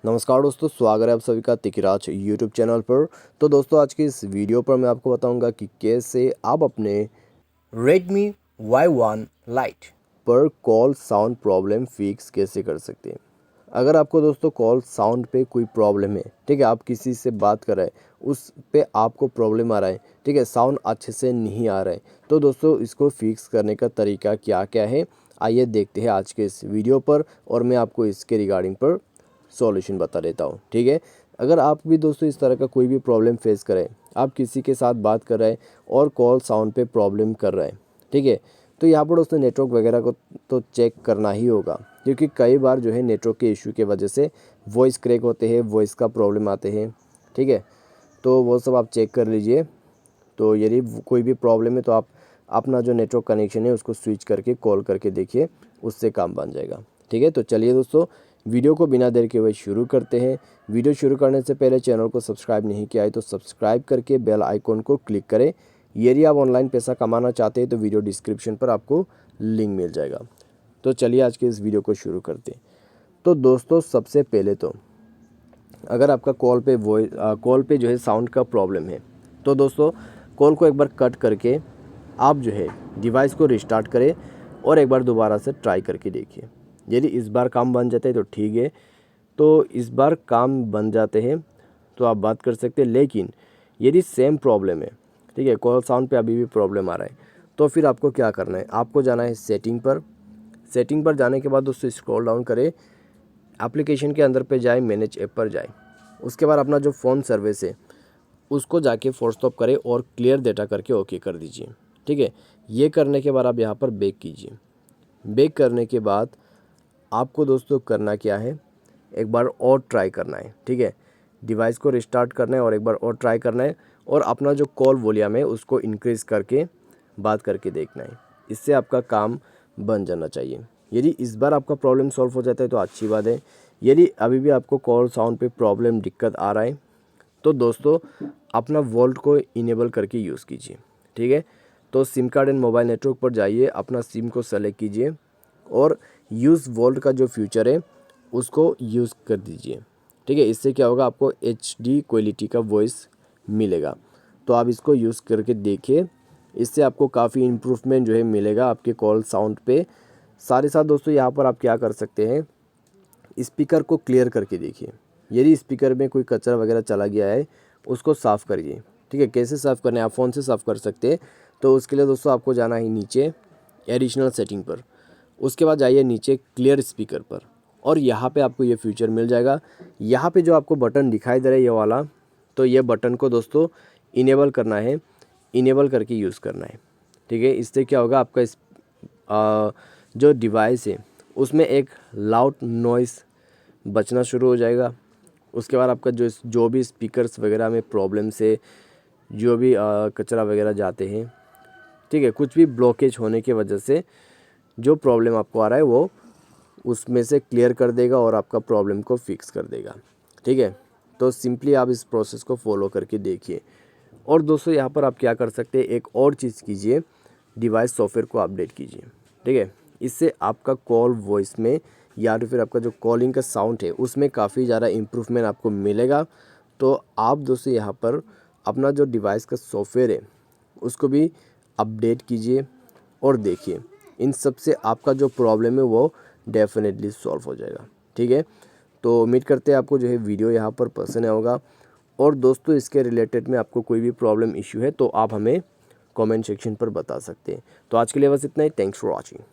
नमस्कार दोस्तों, स्वागत है आप सभी का तिकराज यूट्यूब चैनल पर। तो दोस्तों, आज की इस वीडियो पर मैं आपको बताऊंगा कि कैसे आप अपने Redmi Y1 Lite पर कॉल साउंड प्रॉब्लम फिक्स कैसे कर सकते हैं। अगर आपको दोस्तों कॉल साउंड पे कोई प्रॉब्लम है, ठीक है, आप किसी से बात कर रहे हैं, उस पे आपको प्रॉब्लम आ रहा है, ठीक है, साउंड अच्छे से नहीं आ रहा है, तो दोस्तों इसको फिक्स करने का तरीका क्या क्या है, आइए देखते हैं आज के इस वीडियो पर और मैं आपको इसके रिगार्डिंग पर सॉल्यूशन बता देता हूँ। ठीक है, अगर आप भी दोस्तों इस तरह का कोई भी प्रॉब्लम फेस करें, आप किसी के साथ बात कर रहे हैं और कॉल साउंड पे प्रॉब्लम कर रहे हैं, ठीक है, तो यहाँ पर दोस्तों नेटवर्क वगैरह को तो चेक करना ही होगा, क्योंकि कई बार जो है नेटवर्क के इशू के वजह से वॉइस क्रैक होते हैं, वॉइस का प्रॉब्लम आते हैं, ठीक है, तो वो सब आप चेक कर लीजिए। तो यदि कोई भी प्रॉब्लम है तो आप अपना जो नेटवर्क कनेक्शन है उसको स्विच करके कॉल करके देखिए, उससे काम बन जाएगा। ठीक है, तो चलिए दोस्तों, वीडियो को बिना देर के हुए शुरू करते हैं। वीडियो शुरू करने से पहले चैनल को सब्सक्राइब नहीं किया है तो सब्सक्राइब करके बेल आइकॉन को क्लिक करें। यदि आप ऑनलाइन पैसा कमाना चाहते हैं तो वीडियो डिस्क्रिप्शन पर आपको लिंक मिल जाएगा। तो चलिए आज के इस वीडियो को शुरू करते हैं। तो दोस्तों, सबसे पहले तो अगर आपका कॉल पे जो है साउंड का प्रॉब्लम है, तो दोस्तों कॉल को एक बार कट करके आप जो है डिवाइस को रिस्टार्ट करें और एक बार दोबारा से ट्राई करके देखिए। यदि इस बार काम बन जाता है तो ठीक है, तो इस बार काम बन जाते हैं तो आप बात कर सकते हैं। लेकिन यदि सेम प्रॉब्लम है, ठीक है, कॉल साउंड पे अभी भी प्रॉब्लम आ रहा है, तो फिर आपको क्या करना है, आपको जाना है सेटिंग पर। सेटिंग पर जाने के बाद दोस्तों स्क्रॉल डाउन करें, एप्लीकेशन के अंदर पे जाए, मैनेज ऐप पर जाए, उसके बाद अपना जो फ़ोन सर्विस है उसको जाके फोर्स स्टॉप करें और क्लियर डेटा करके ओके कर दीजिए। ठीक है, ये करने के बाद आप यहाँ पर बैक कीजिए। बैक करने के बाद आपको दोस्तों करना क्या है, एक बार और ट्राई करना है। ठीक है, डिवाइस को रिस्टार्ट करना है और एक बार और ट्राई करना है और अपना जो कॉल वॉल्यूम है उसको इंक्रीज़ करके बात करके देखना है। इससे आपका काम बन जाना चाहिए। यदि इस बार आपका प्रॉब्लम सॉल्व हो जाता है तो अच्छी बात है। यदि अभी भी आपको कॉल साउंड पे प्रॉब्लम दिक्कत आ रहा है तो दोस्तों अपना वोल्ट को इनेबल करके यूज़ कीजिए। ठीक है, तो SIM card and mobile network पर जाइए, अपना सिम को सेलेक्ट कीजिए और यूज़ वोल्ट का जो फीचर है उसको यूज़ कर दीजिए। ठीक है, इससे क्या होगा, आपको HD क्वालिटी का वॉइस मिलेगा। तो आप इसको यूज़ करके देखिए, इससे आपको काफ़ी इम्प्रूवमेंट जो है मिलेगा आपके कॉल साउंड पे। साथ ही साथ दोस्तों यहाँ पर आप क्या कर सकते हैं, स्पीकर को क्लियर करके देखिए। यदि स्पीकर में कोई कचरा वगैरह चला गया है उसको साफ़ करिए। ठीक है, कैसे साफ़ करना है, आप फ़ोन से साफ़ कर सकते हैं। तो उसके लिए दोस्तों आपको जाना है नीचे एडिशनल सेटिंग पर, उसके बाद जाइए नीचे क्लियर स्पीकर पर और यहाँ पे आपको ये फीचर मिल जाएगा। यहाँ पे जो आपको बटन दिखाई दे रहा है ये वाला, तो ये बटन को दोस्तों इनेबल करना है, इनेबल करके यूज़ करना है। ठीक है, इससे क्या होगा, आपका जो डिवाइस है उसमें एक लाउड नॉइस बचना शुरू हो जाएगा। उसके बाद आपका जो भी स्पीकर्स वगैरह में प्रॉब्लम से जो भी कचरा वगैरह जाते हैं, ठीक है, कुछ भी ब्लॉकेज होने की वजह से जो प्रॉब्लम आपको आ रहा है वो उसमें से क्लियर कर देगा और आपका प्रॉब्लम को फिक्स कर देगा। ठीक है, तो सिंपली आप इस प्रोसेस को फॉलो करके देखिए। और दोस्तों यहाँ पर आप क्या कर सकते हैं, एक और चीज़ कीजिए, डिवाइस सॉफ्टवेयर को अपडेट कीजिए। ठीक है, इससे आपका कॉल वॉइस में या तो फिर आपका जो कॉलिंग का साउंड है उसमें काफ़ी ज़्यादा इम्प्रूवमेंट आपको मिलेगा। तो आप दोस्तों यहाँ पर अपना जो डिवाइस का सॉफ्टवेयर है उसको भी अपडेट कीजिए और देखिए, इन सब से आपका जो प्रॉब्लम है वो डेफिनेटली सॉल्व हो जाएगा। ठीक है, तो उम्मीद करते हैं आपको जो है वीडियो यहाँ पर पसंद आया होगा। और दोस्तों इसके रिलेटेड में आपको कोई भी प्रॉब्लम इशू है तो आप हमें कमेंट सेक्शन पर बता सकते हैं। तो आज के लिए बस इतना ही। Thanks for watching.